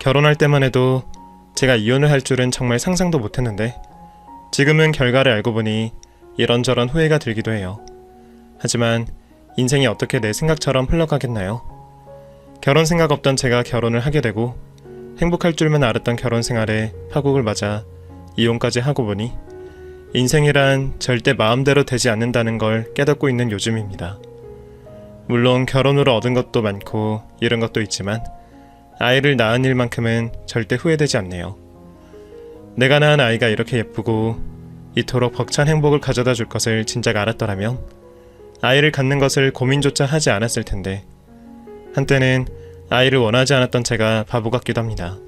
결혼할 때만 해도 제가 이혼을 할 줄은 정말 상상도 못했는데 지금은 결과를 알고 보니 이런저런 후회가 들기도 해요. 하지만 인생이 어떻게 내 생각처럼 흘러가겠나요? 결혼 생각 없던 제가 결혼을 하게 되고 행복할 줄만 알았던 결혼 생활에 파국을 맞아 이혼까지 하고 보니 인생이란 절대 마음대로 되지 않는다는 걸 깨닫고 있는 요즘입니다. 물론 결혼으로 얻은 것도 많고 잃은 것도 있지만 아이를 낳은 일만큼은 절대 후회되지 않네요. 내가 낳은 아이가 이렇게 예쁘고 이토록 벅찬 행복을 가져다 줄 것을 진작 알았더라면 아이를 갖는 것을 고민조차 하지 않았을 텐데 한때는 아이를 원하지 않았던 제가 바보 같기도 합니다.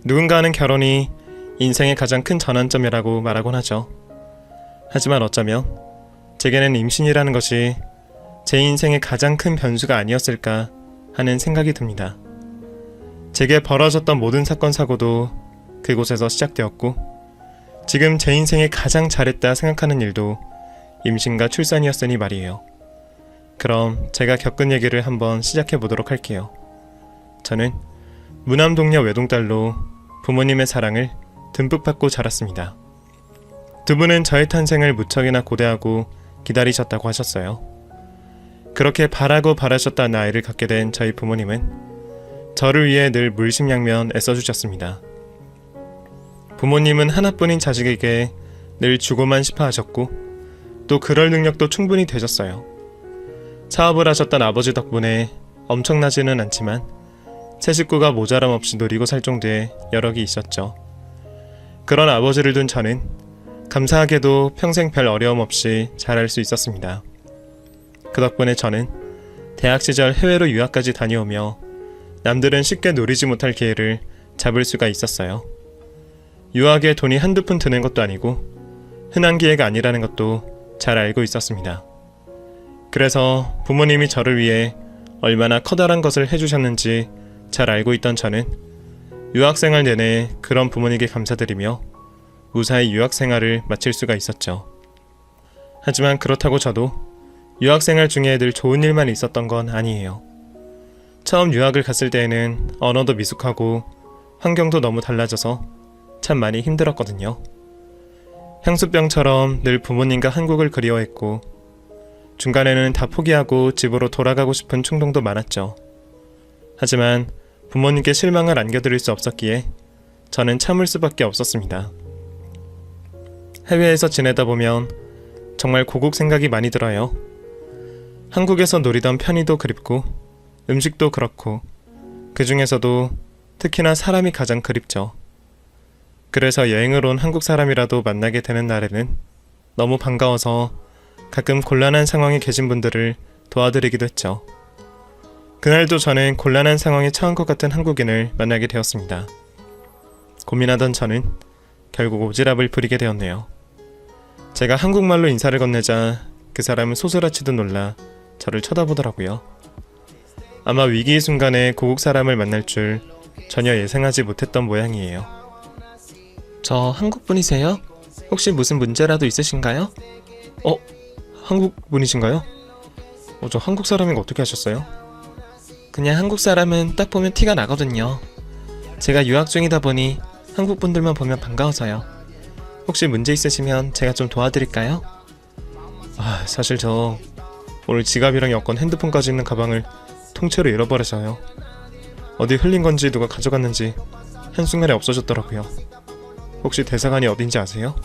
누군가는 결혼이 인생의 가장 큰 전환점이라고 말하곤 하죠. 하지만 어쩌면 제게는 임신이라는 것이 제 인생의 가장 큰 변수가 아니었을까 하는 생각이 듭니다. 제게 벌어졌던 모든 사건 사고도 그곳에서 시작되었고 지금 제 인생에 가장 잘했다 생각하는 일도 임신과 출산이었으니 말이에요. 그럼 제가 겪은 얘기를 한번 시작해 보도록 할게요. 저는 무남동녀 외동딸로 부모님의 사랑을 듬뿍 받고 자랐습니다. 두 분은 저의 탄생을 무척이나 고대하고 기다리셨다고 하셨어요. 그렇게 바라고 바라셨던 아이를 갖게 된 저희 부모님은 저를 위해 늘 물심양면 애써주셨습니다. 부모님은 하나뿐인 자식에게 늘 주고만 싶어 하셨고 또 그럴 능력도 충분히 되셨어요. 사업을 하셨던 아버지 덕분에 엄청나지는 않지만 새 식구가 모자람 없이 누리고 살 정도의 여력이 있었죠. 그런 아버지를 둔 저는 감사하게도 평생 별 어려움 없이 잘할 수 있었습니다. 그 덕분에 저는 대학 시절 해외로 유학까지 다녀오며 남들은 쉽게 누리지 못할 기회를 잡을 수가 있었어요. 유학에 돈이 한두 푼 드는 것도 아니고 흔한 기회가 아니라는 것도 잘 알고 있었습니다. 그래서 부모님이 저를 위해 얼마나 커다란 것을 해주셨는지 잘 알고 있던 저는 유학생활 내내 그런 부모님께 감사드리며 무사히 유학생활을 마칠 수가 있었죠. 하지만 그렇다고 저도 유학생활 중에 늘 좋은 일만 있었던 건 아니에요. 처음 유학을 갔을 때에는 언어도 미숙하고 환경도 너무 달라져서 참 많이 힘들었거든요. 향수병처럼 늘 부모님과 한국을 그리워했고 중간에는 다 포기하고 집으로 돌아가고 싶은 충동도 많았죠. 하지만 부모님께 실망을 안겨드릴 수 없었기에 저는 참을 수밖에 없었습니다. 해외에서 지내다 보면 정말 고국 생각이 많이 들어요. 한국에서 누리던 편의도 그립고 음식도 그렇고 그 중에서도 특히나 사람이 가장 그립죠. 그래서 여행을 온 한국 사람이라도 만나게 되는 날에는 너무 반가워서 가끔 곤란한 상황에 계신 분들을 도와드리기도 했죠. 그날도 저는 곤란한 상황에 처한 것 같은 한국인을 만나게 되었습니다. 고민하던 저는 결국 오지랖을 부리게 되었네요. 제가 한국말로 인사를 건네자 그 사람은 소스라치듯 놀라 저를 쳐다보더라고요. 아마 위기의 순간에 고국 사람을 만날 줄 전혀 예상하지 못했던 모양이에요. 저 한국분이세요? 혹시 무슨 문제라도 있으신가요? 한국분이신가요? 저 한국 사람인 거 어떻게 아셨어요? 그냥 한국 사람은 딱 보면 티가 나거든요. 제가 유학 중이다 보니 한국 분들만 보면 반가워서요. 혹시 문제 있으시면 제가 좀 도와드릴까요? 사실 저 오늘 지갑이랑 여권, 핸드폰까지 있는 가방을 통째로 잃어버려서요. 어디 흘린 건지 누가 가져갔는지 한순간에 없어졌더라고요. 혹시 대사관이 어딘지 아세요?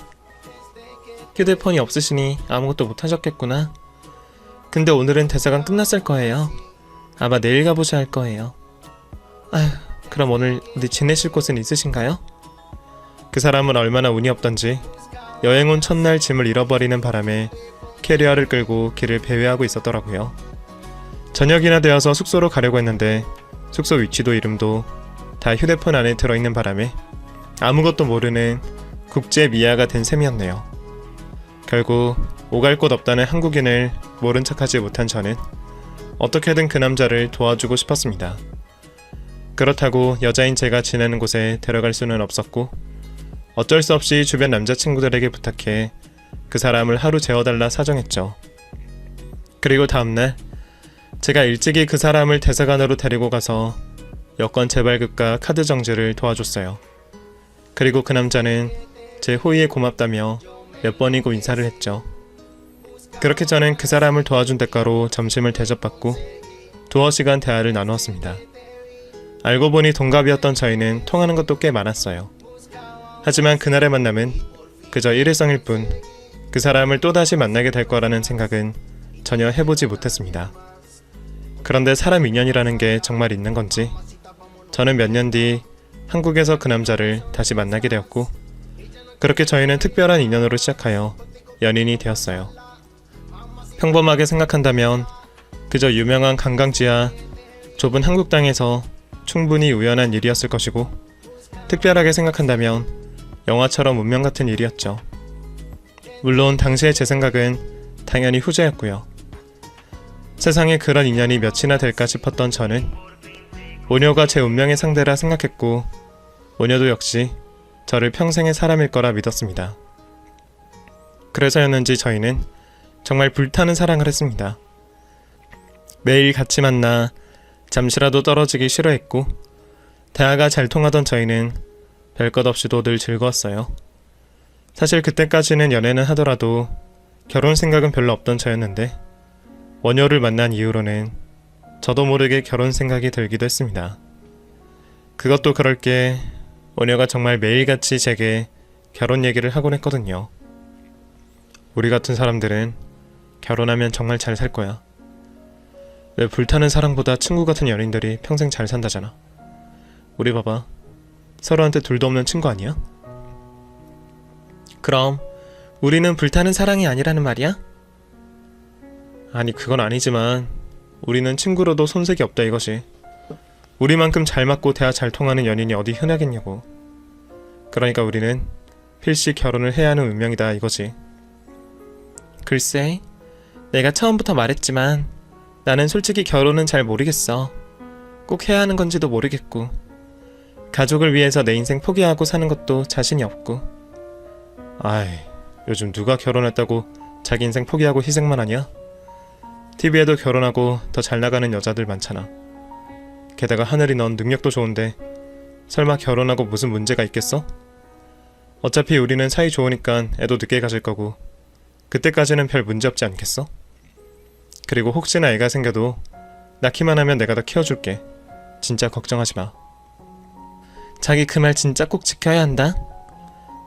휴대폰이 없으시니 아무것도 못하셨겠구나. 근데 오늘은 대사관 끝났을 거예요. 아마 내일 가보셔야 할 거예요. 그럼 오늘 어디 지내실 곳은 있으신가요? 그 사람은 얼마나 운이 없던지 여행 온 첫날 짐을 잃어버리는 바람에 캐리어를 끌고 길을 배회하고 있었더라고요. 저녁이나 되어서 숙소로 가려고 했는데 숙소 위치도 이름도 다 휴대폰 안에 들어있는 바람에 아무것도 모르는 국제 미아가 된 셈이었네요. 결국 오갈 곳 없다는 한국인을 모른 척하지 못한 저는 어떻게든 그 남자를 도와주고 싶었습니다. 그렇다고 여자인 제가 지내는 곳에 데려갈 수는 없었고 어쩔 수 없이 주변 남자친구들에게 부탁해 그 사람을 하루 재워달라 사정했죠. 그리고 다음날 제가 일찍이 그 사람을 대사관으로 데리고 가서 여권 재발급과 카드 정지를 도와줬어요. 그리고 그 남자는 제 호의에 고맙다며 몇 번이고 인사를 했죠. 그렇게 저는 그 사람을 도와준 대가로 점심을 대접받고 두어 시간 대화를 나누었습니다. 알고 보니 동갑이었던 저희는 통하는 것도 꽤 많았어요. 하지만 그날의 만남은 그저 일회성일 뿐 그 사람을 또다시 만나게 될 거라는 생각은 전혀 해보지 못했습니다. 그런데 사람 인연이라는 게 정말 있는 건지 저는 몇 년 뒤 한국에서 그 남자를 다시 만나게 되었고 그렇게 저희는 특별한 인연으로 시작하여 연인이 되었어요. 평범하게 생각한다면 그저 유명한 관광지야 좁은 한국 땅에서 충분히 우연한 일이었을 것이고 특별하게 생각한다면 영화처럼 운명 같은 일이었죠. 물론 당시의 제 생각은 당연히 후자였고요. 세상에 그런 인연이 몇이나 될까 싶었던 저는 모녀가 제 운명의 상대라 생각했고 모녀도 역시 저를 평생의 사람일 거라 믿었습니다. 그래서였는지 저희는 정말 불타는 사랑을 했습니다. 매일 같이 만나 잠시라도 떨어지기 싫어했고 대화가 잘 통하던 저희는 별것 없이도 늘 즐거웠어요. 사실 그때까지는 연애는 하더라도 결혼 생각은 별로 없던 저였는데 원효를 만난 이후로는 저도 모르게 결혼 생각이 들기도 했습니다. 그것도 그럴 게 원효가 정말 매일같이 제게 결혼 얘기를 하곤 했거든요. 우리 같은 사람들은 결혼하면 정말 잘 살 거야. 왜 불타는 사랑보다 친구 같은 연인들이 평생 잘 산다잖아. 우리 봐봐. 서로한테 둘도 없는 친구 아니야? 그럼 우리는 불타는 사랑이 아니라는 말이야? 아니 그건 아니지만 우리는 친구로도 손색이 없다 이것이. 우리만큼 잘 맞고 대화 잘 통하는 연인이 어디 흔하겠냐고. 그러니까 우리는 필시 결혼을 해야 하는 운명이다 이거지. 글쎄, 내가 처음부터 말했지만 나는 솔직히 결혼은 잘 모르겠어. 꼭 해야 하는 건지도 모르겠고 가족을 위해서 내 인생 포기하고 사는 것도 자신이 없고. 아이, 요즘 누가 결혼했다고 자기 인생 포기하고 희생만 하냐? TV에도 결혼하고 더 잘 나가는 여자들 많잖아. 게다가 하늘이 넌 능력도 좋은데 설마 결혼하고 무슨 문제가 있겠어? 어차피 우리는 사이 좋으니까 애도 늦게 가질 거고 그때까지는 별 문제 없지 않겠어? 그리고 혹시나 애가 생겨도 낳기만 하면 내가 다 키워줄게. 진짜 걱정하지 마. 자기 그 말 진짜 꼭 지켜야 한다.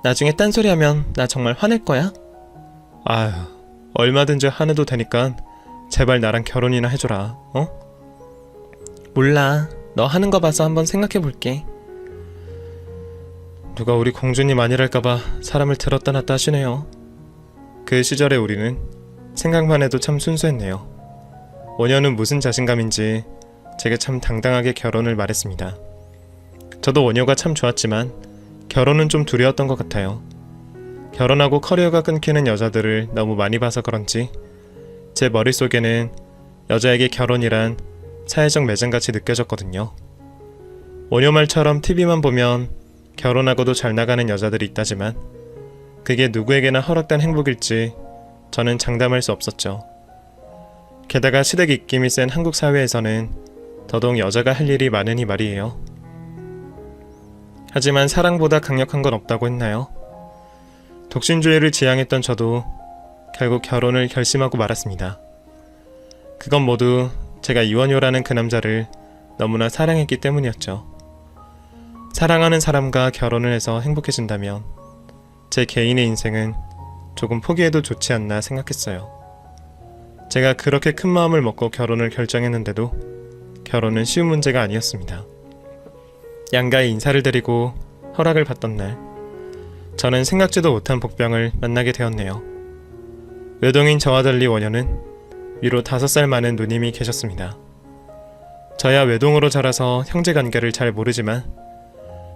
나중에 딴소리 하면 나 정말 화낼 거야. 아휴, 얼마든지 화내도 되니까 제발 나랑 결혼이나 해줘라. 어? 몰라. 너 하는 거 봐서 한번 생각해 볼게. 누가 우리 공주님 아니랄까봐 사람을 들었다 놨다 하시네요. 그 시절의 우리는 생각만 해도 참 순수했네요. 원효는 무슨 자신감인지 제게 참 당당하게 결혼을 말했습니다. 저도 원효가 참 좋았지만 결혼은 좀 두려웠던 것 같아요. 결혼하고 커리어가 끊기는 여자들을 너무 많이 봐서 그런지 제 머릿속에는 여자에게 결혼이란 사회적 매장같이 느껴졌거든요. 원효 말처럼 TV만 보면 결혼하고도 잘 나가는 여자들이 있다지만 그게 누구에게나 허락된 행복일지 저는 장담할 수 없었죠. 게다가 시댁 입김이 센 한국 사회에서는 더더욱 여자가 할 일이 많으니 말이에요. 하지만 사랑보다 강력한 건 없다고 했나요? 독신주의를 지향했던 저도 결국 결혼을 결심하고 말았습니다. 그건 모두 제가 이원효라는 그 남자를 너무나 사랑했기 때문이었죠. 사랑하는 사람과 결혼을 해서 행복해진다면 제 개인의 인생은 조금 포기해도 좋지 않나 생각했어요. 제가 그렇게 큰 마음을 먹고 결혼을 결정했는데도 결혼은 쉬운 문제가 아니었습니다. 양가의 인사를 드리고 허락을 받던 날 저는 생각지도 못한 복병을 만나게 되었네요. 외동인 저와 달리 원효는 위로 5살 많은 누님이 계셨습니다. 저야 외동으로 자라서 형제관계를 잘 모르지만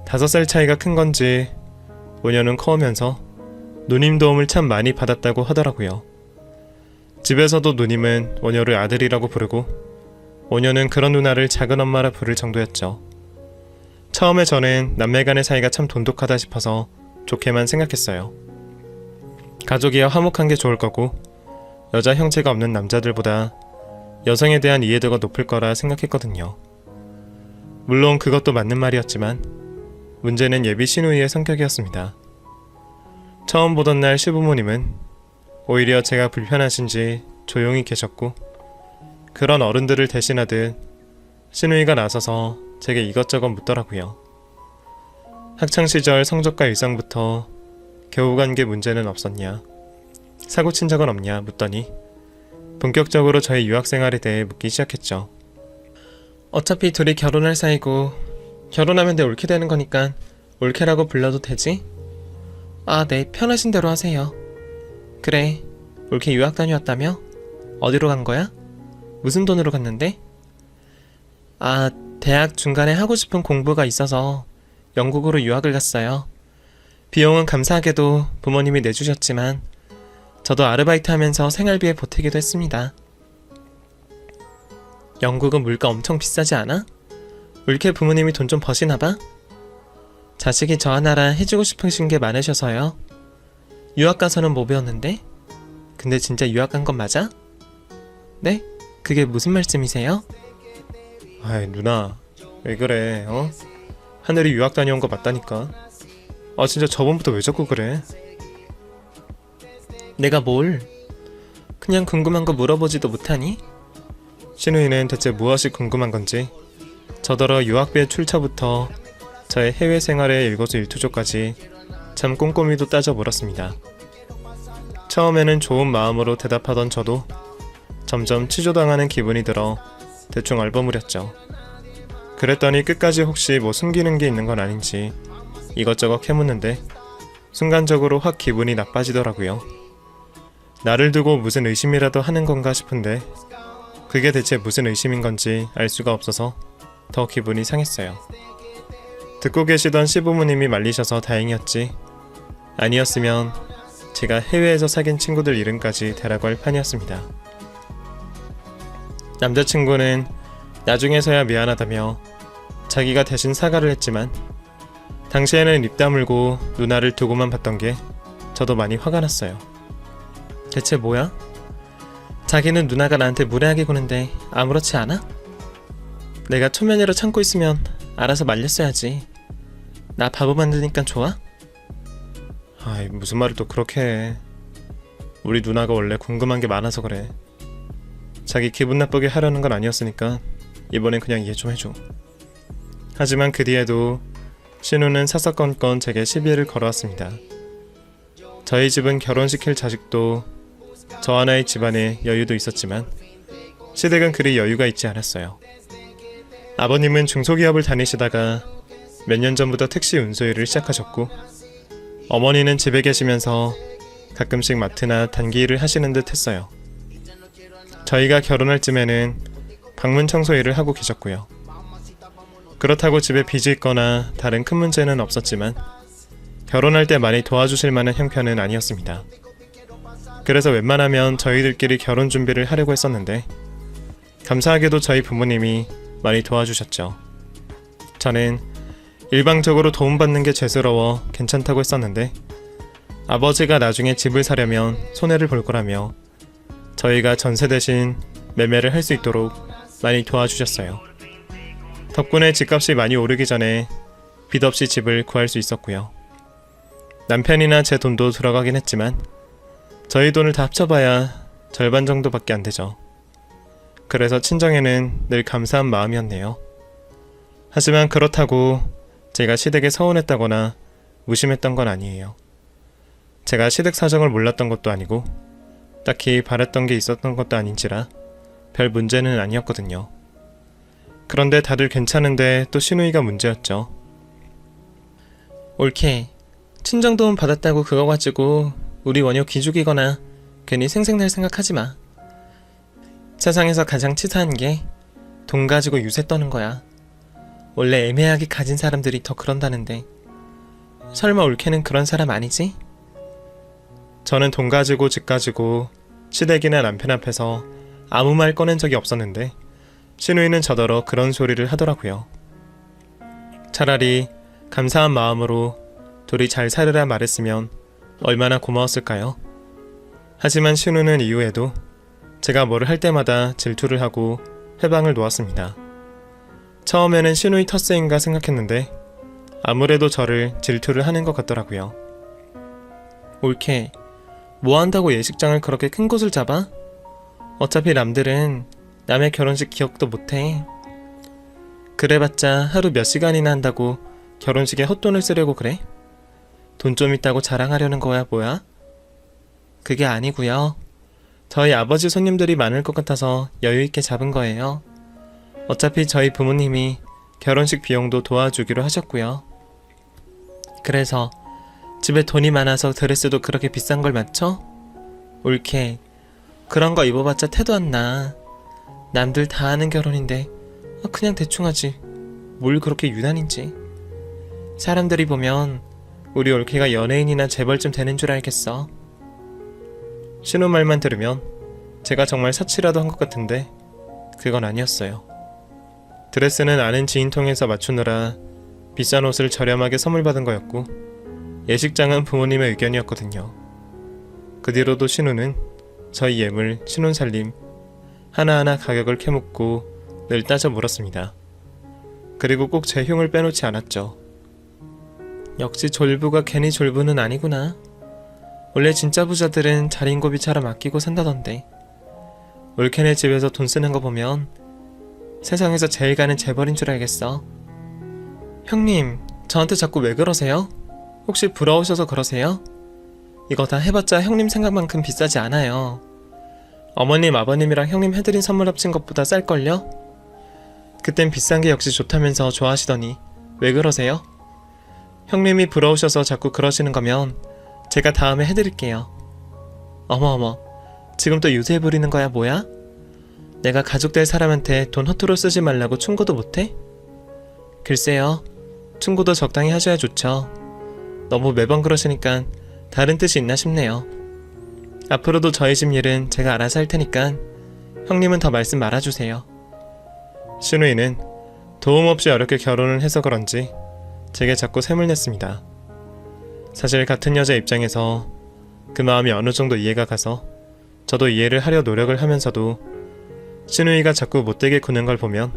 5살 차이가 큰 건지 원효는 커오면서 누님 도움을 참 많이 받았다고 하더라고요. 집에서도 누님은 원효를 아들이라고 부르고 원효는 그런 누나를 작은 엄마라 부를 정도였죠. 처음에 저는 남매 간의 사이가 참 돈독하다 싶어서 좋게만 생각했어요. 가족이야 화목한 게 좋을 거고 여자 형제가 없는 남자들보다 여성에 대한 이해도가 높을 거라 생각했거든요. 물론 그것도 맞는 말이었지만 문제는 예비 시누이의 성격이었습니다. 처음 보던 날 시부모님은 오히려 제가 불편하신지 조용히 계셨고, 그런 어른들을 대신하듯 시누이가 나서서 제게 이것저것 묻더라고요. 학창시절 성적과 일상부터 교우관계 문제는 없었냐, 사고 친 적은 없냐 묻더니 본격적으로 저의 유학생활에 대해 묻기 시작했죠. 어차피 둘이 결혼할 사이고 결혼하면 내 올케 되는 거니까 올케라고 불러도 되지? 아, 네, 편하신 대로 하세요. 그래, 올케 유학 다녀왔다며? 어디로 간 거야? 무슨 돈으로 갔는데? 아, 대학 중간에 하고 싶은 공부가 있어서 영국으로 유학을 갔어요. 비용은 감사하게도 부모님이 내주셨지만 저도 아르바이트 하면서 생활비에 보태기도 했습니다. 영국은 물가 엄청 비싸지 않아? 올케 부모님이 돈 좀 버시나봐? 자식이 저 하나라 해주고 싶으신 게 많으셔서요. 유학 가서는 뭐 배웠는데? 근데 진짜 유학 간 건 맞아? 네? 그게 무슨 말씀이세요? 아이, 누나, 왜 그래, 어? 하늘이 유학 다녀온 거 맞다니까. 아, 진짜 저번부터 왜 자꾸 그래? 내가 뭘? 그냥 궁금한 거 물어보지도 못하니? 시누이는 대체 무엇이 궁금한 건지 저더러 유학비의 출처부터 저의 해외 생활의 일거수일투족까지 참 꼼꼼히도 따져 물었습니다. 처음에는 좋은 마음으로 대답하던 저도 점점 치조당하는 기분이 들어 대충 얼버무렸죠. 그랬더니 끝까지 혹시 뭐 숨기는 게 있는 건 아닌지 이것저것 캐묻는데 순간적으로 확 기분이 나빠지더라고요. 나를 두고 무슨 의심이라도 하는 건가 싶은데 그게 대체 무슨 의심인 건지 알 수가 없어서 더 기분이 상했어요. 듣고 계시던 시부모님이 말리셔서 다행이었지, 아니었으면 제가 해외에서 사귄 친구들 이름까지 대라고 할 판이었습니다. 남자친구는 나중에서야 미안하다며 자기가 대신 사과를 했지만 당시에는 입 다물고 누나를 두고만 봤던 게 저도 많이 화가 났어요. 대체 뭐야? 자기는 누나가 나한테 무례하게 구는데 아무렇지 않아? 내가 초면으로 참고 있으면 알아서 말렸어야지. 나 바보 만드니까 좋아? 아이, 무슨 말을 또 그렇게 해. 우리 누나가 원래 궁금한 게 많아서 그래. 자기 기분 나쁘게 하려는 건 아니었으니까 이번엔 그냥 이해 좀 해줘. 하지만 그 뒤에도 신우는 사사건건 제게 시비를 걸어왔습니다. 저희 집은 결혼시킬 자식도 저 하나의 집안에 여유도 있었지만 시댁은 그리 여유가 있지 않았어요. 아버님은 중소기업을 다니시다가 몇 년 전부터 택시 운수일을 시작하셨고, 어머니는 집에 계시면서 가끔씩 마트나 단기 일을 하시는 듯 했어요. 저희가 결혼할 쯤에는 방문 청소 일을 하고 계셨고요. 그렇다고 집에 빚이 있거나 다른 큰 문제는 없었지만 결혼할 때 많이 도와주실 만한 형편은 아니었습니다. 그래서 웬만하면 저희들끼리 결혼 준비를 하려고 했었는데 감사하게도 저희 부모님이 많이 도와주셨죠. 저는 일방적으로 도움받는 게 죄스러워 괜찮다고 했었는데 아버지가 나중에 집을 사려면 손해를 볼 거라며 저희가 전세 대신 매매를 할 수 있도록 많이 도와주셨어요. 덕분에 집값이 많이 오르기 전에 빚 없이 집을 구할 수 있었고요. 남편이나 제 돈도 들어가긴 했지만 저희 돈을 다 합쳐봐야 절반 정도밖에 안 되죠. 그래서 친정에는 늘 감사한 마음이었네요. 하지만 그렇다고 제가 시댁에 서운했다거나 무심했던 건 아니에요. 제가 시댁 사정을 몰랐던 것도 아니고 딱히 바랬던 게 있었던 것도 아닌지라 별 문제는 아니었거든요. 그런데 다들 괜찮은데 또 시누이가 문제였죠. 옳게, 친정도움 받았다고 그거 가지고 우리 원효 기죽이거나 괜히 생색낼 생각하지 마. 세상에서 가장 치사한 게 돈 가지고 유세 떠는 거야. 원래 애매하게 가진 사람들이 더 그런다는데 설마 올케는 그런 사람 아니지? 저는 돈 가지고 집 가지고 시댁이나 남편 앞에서 아무 말 꺼낸 적이 없었는데 시누이는 저더러 그런 소리를 하더라고요. 차라리 감사한 마음으로 둘이 잘 살으라 말했으면 얼마나 고마웠을까요? 하지만 시누는 이후에도 제가 뭐를 할 때마다 질투를 하고 회방을 놓았습니다. 처음에는 시누이 텃세인가 생각했는데 아무래도 저를 질투를 하는 것 같더라고요. 올케, 뭐 한다고 예식장을 그렇게 큰 곳을 잡아? 어차피 남들은 남의 결혼식 기억도 못해. 그래봤자 하루 몇 시간이나 한다고 결혼식에 헛돈을 쓰려고 그래? 돈 좀 있다고 자랑하려는 거야 뭐야? 그게 아니고요. 저희 아버지 손님들이 많을 것 같아서 여유있게 잡은 거예요. 어차피 저희 부모님이 결혼식 비용도 도와주기로 하셨고요. 그래서 집에 돈이 많아서 드레스도 그렇게 비싼 걸 맞춰? 올케, 그런 거 입어봤자 태도 안 나. 남들 다 하는 결혼인데 그냥 대충 하지. 뭘 그렇게 유난인지. 사람들이 보면 우리 올케가 연예인이나 재벌쯤 되는 줄 알겠어. 신우 말만 들으면 제가 정말 사치라도 한 것 같은데 그건 아니었어요. 드레스는 아는 지인 통해서 맞추느라 비싼 옷을 저렴하게 선물 받은 거였고 예식장은 부모님의 의견이었거든요. 그 뒤로도 신우는 저희 예물, 신혼살림 하나하나 가격을 캐묻고 늘 따져 물었습니다. 그리고 꼭 제 흉을 빼놓지 않았죠. 역시 졸부가 괜히 졸부는 아니구나. 원래 진짜 부자들은 자린고비처럼 아끼고 산다던데. 올케네 집에서 돈 쓰는 거 보면 세상에서 제일 가는 재벌인 줄 알겠어. 형님, 저한테 자꾸 왜 그러세요? 혹시 부러우셔서 그러세요? 이거 다 해봤자 형님 생각만큼 비싸지 않아요. 어머님, 아버님이랑 형님 해드린 선물 합친 것보다 쌀걸요? 그땐 비싼 게 역시 좋다면서 좋아하시더니 왜 그러세요? 형님이 부러우셔서 자꾸 그러시는 거면 제가 다음에 해드릴게요. 어머어머, 지금 또 유세 부리는 거야 뭐야? 내가 가족 될 사람한테 돈 허투루 쓰지 말라고 충고도 못해? 글쎄요, 충고도 적당히 하셔야 좋죠. 너무 매번 그러시니까 다른 뜻이 있나 싶네요. 앞으로도 저희 집 일은 제가 알아서 할 테니까 형님은 더 말씀 말아주세요. 신우이는 도움 없이 어렵게 결혼을 해서 그런지 제게 자꾸 샘을 냈습니다. 사실 같은 여자 입장에서 그 마음이 어느 정도 이해가 가서 저도 이해를 하려 노력을 하면서도 신우이가 자꾸 못되게 구는 걸 보면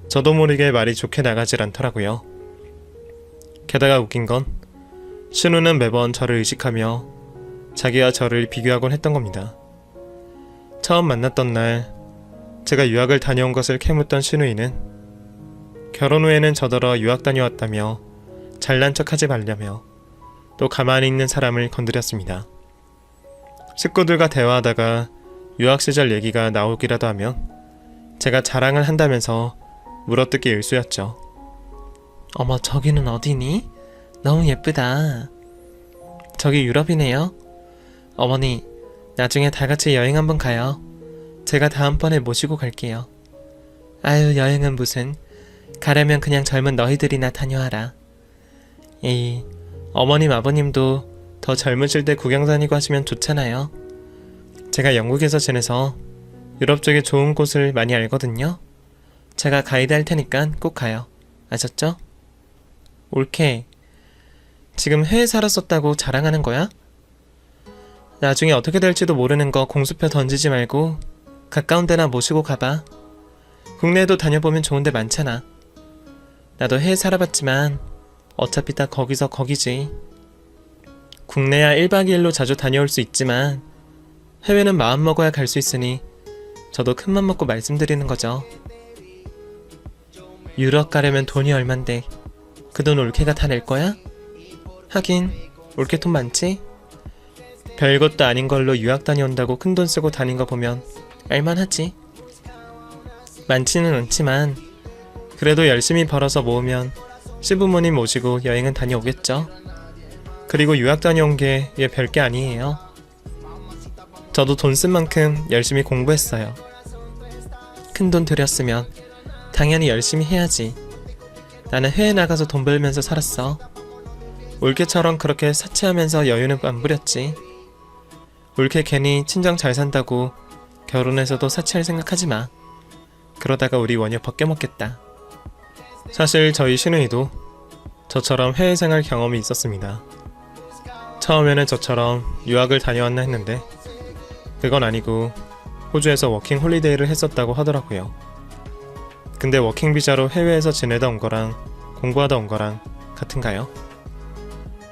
저도 모르게 말이 좋게 나가질 않더라고요. 게다가 웃긴 건 신우는 매번 저를 의식하며 자기와 저를 비교하곤 했던 겁니다. 처음 만났던 날 제가 유학을 다녀온 것을 캐묻던 신우이는 결혼 후에는 저더러 유학 다녀왔다며 잘난 척하지 말려며 또 가만히 있는 사람을 건드렸습니다. 식구들과 대화하다가 유학 시절 얘기가 나오기라도 하면 제가 자랑을 한다면서 물어뜯기 일쑤였죠. 어머, 저기는 어디니? 너무 예쁘다. 저기 유럽이네요. 어머니, 나중에 다같이 여행 한번 가요. 제가 다음번에 모시고 갈게요. 아유, 여행은 무슨. 가려면 그냥 젊은 너희들이나 다녀와라. 에이, 어머님 아버님도 더 젊으실 때 구경 다니고 하시면 좋잖아요. 제가 영국에서 지내서 유럽 쪽에 좋은 곳을 많이 알거든요. 제가 가이드 할 테니까 꼭 가요. 아셨죠? 올케, 지금 해외 살았었다고 자랑하는 거야? 나중에 어떻게 될지도 모르는 거 공수표 던지지 말고 가까운 데나 모시고 가봐. 국내에도 다녀보면 좋은 데 많잖아. 나도 해외 살아봤지만 어차피 다 거기서 거기지. 국내야 1박 2일로 자주 다녀올 수 있지만 해외는 마음먹어야 갈 수 있으니 저도 큰맘 먹고 말씀드리는 거죠. 유럽 가려면 돈이 얼만데 그 돈 올케가 다 낼 거야? 하긴 올케 돈 많지? 별것도 아닌 걸로 유학 다녀온다고 큰돈 쓰고 다닌 거 보면 알만하지. 많지는 않지만 그래도 열심히 벌어서 모으면 시부모님 모시고 여행은 다녀오겠죠. 그리고 유학 다녀온 게 얘 별게 아니에요. 저도 돈 쓴 만큼 열심히 공부했어요. 큰돈 들였으면 당연히 열심히 해야지. 나는 해외 나가서 돈 벌면서 살았어. 올케처럼 그렇게 사치하면서 여유는 안 부렸지. 올케 괜히 친정 잘 산다고 결혼해서도 사치할 생각하지 마. 그러다가 우리 원효 벗겨먹겠다. 사실 저희 신우이도 저처럼 해외 생활 경험이 있었습니다. 처음에는 저처럼 유학을 다녀왔나 했는데 그건 아니고 호주에서 워킹 홀리데이를 했었다고 하더라고요. 근데 워킹 비자로 해외에서 지내다 온 거랑 공부하다 온 거랑 같은가요?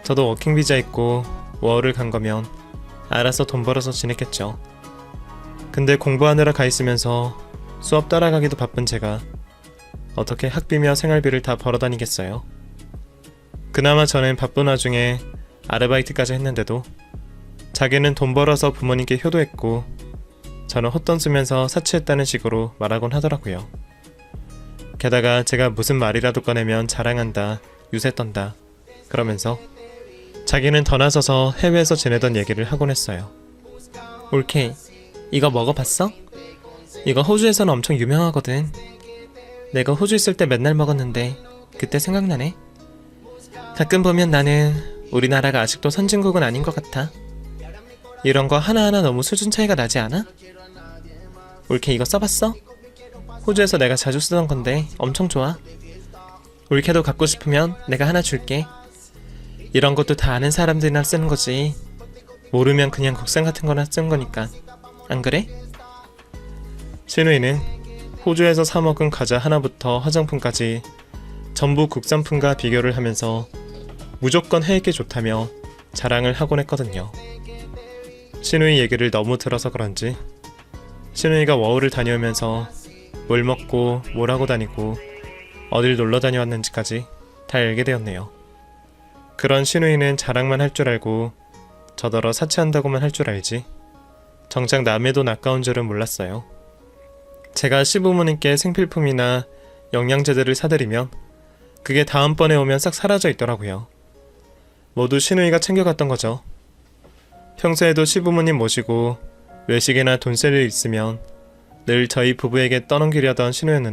저도 워킹 비자 있고 워홀을 간 거면 알아서 돈 벌어서 지냈겠죠. 근데 공부하느라 가 있으면서 수업 따라가기도 바쁜 제가 어떻게 학비며 생활비를 다 벌어 다니겠어요? 그나마 저는 바쁜 와중에 아르바이트까지 했는데도 자기는 돈 벌어서 부모님께 효도했고 저는 헛돈 쓰면서 사치했다는 식으로 말하곤 하더라고요. 게다가 제가 무슨 말이라도 꺼내면 자랑한다, 유세 떤다 그러면서 자기는 더 나서서 해외에서 지내던 얘기를 하곤 했어요. 올케, 이거 먹어봤어? 이거 호주에서는 엄청 유명하거든. 내가 호주 있을 때 맨날 먹었는데 그때 생각나네. 가끔 보면 나는 우리나라가 아직도 선진국은 아닌 것 같아. 이런 거 하나하나 너무 수준 차이가 나지 않아? 올케 이거 써봤어? 호주에서 내가 자주 쓰던 건데 엄청 좋아. 올케도 갖고 싶으면 내가 하나 줄게. 이런 것도 다 아는 사람들이나 쓰는 거지. 모르면 그냥 국산 같은 거나 쓰는 거니까. 안 그래? 신우이는 호주에서 사 먹은 과자 하나부터 화장품까지 전부 국산품과 비교를 하면서 무조건 해외게 좋다며 자랑을 하곤 했거든요. 신우이 얘기를 너무 들어서 그런지 신우이가 워홀을 다녀오면서 뭘 먹고 뭘 하고 다니고 어딜 놀러 다녀왔는지까지 다 알게 되었네요. 그런 신우이는 자랑만 할 줄 알고 저더러 사치한다고만 할 줄 알지 정작 남의 돈 아까운 줄은 몰랐어요. 제가 시부모님께 생필품이나 영양제들을 사드리면 그게 다음번에 오면 싹 사라져 있더라고요. 모두 신우이가 챙겨갔던 거죠. 평소에도 시부모님 모시고 외식이나 돈 쓸 일 있으면 늘 저희 부부에게 떠넘기려던 신우였는데